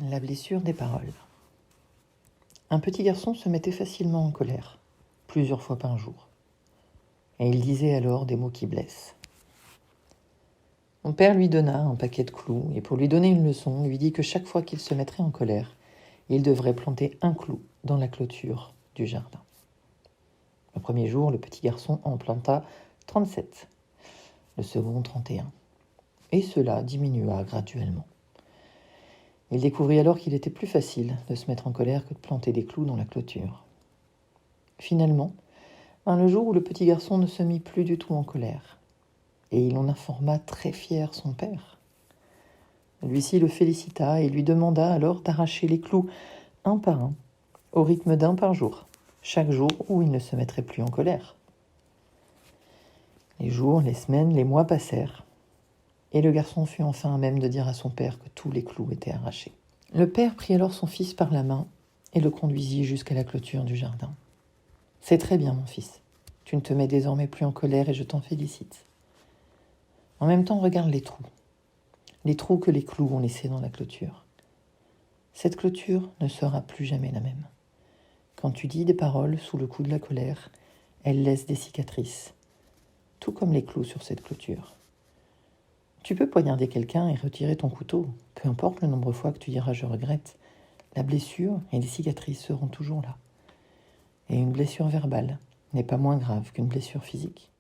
La blessure des paroles. Un petit garçon se mettait facilement en colère, plusieurs fois par jour. Et il disait alors des mots qui blessent. Mon père lui donna un paquet de clous et pour lui donner une leçon, lui dit que chaque fois qu'il se mettrait en colère, il devrait planter un clou dans la clôture du jardin. Le premier jour, le petit garçon en planta 37, le second 31. Et cela diminua graduellement. Il découvrit alors qu'il était plus facile de se mettre en colère que de planter des clous dans la clôture. Finalement, vint le jour où le petit garçon ne se mit plus du tout en colère, et il en informa très fier son père. Celui-ci le félicita et lui demanda alors d'arracher les clous un par un, au rythme d'un par jour, chaque jour où il ne se mettrait plus en colère. Les jours, les semaines, les mois passèrent, et le garçon fut enfin à même de dire à son père que tous les clous étaient arrachés. Le père prit alors son fils par la main et le conduisit jusqu'à la clôture du jardin. « C'est très bien, mon fils. Tu ne te mets désormais plus en colère et je t'en félicite. En même temps, regarde les trous que les clous ont laissés dans la clôture. Cette clôture ne sera plus jamais la même. Quand tu dis des paroles sous le coup de la colère, elle laisse des cicatrices, tout comme les clous sur cette clôture. Tu peux poignarder quelqu'un et retirer ton couteau, peu importe le nombre de fois que tu diras « je regrette », la blessure et les cicatrices seront toujours là. Et une blessure verbale n'est pas moins grave qu'une blessure physique.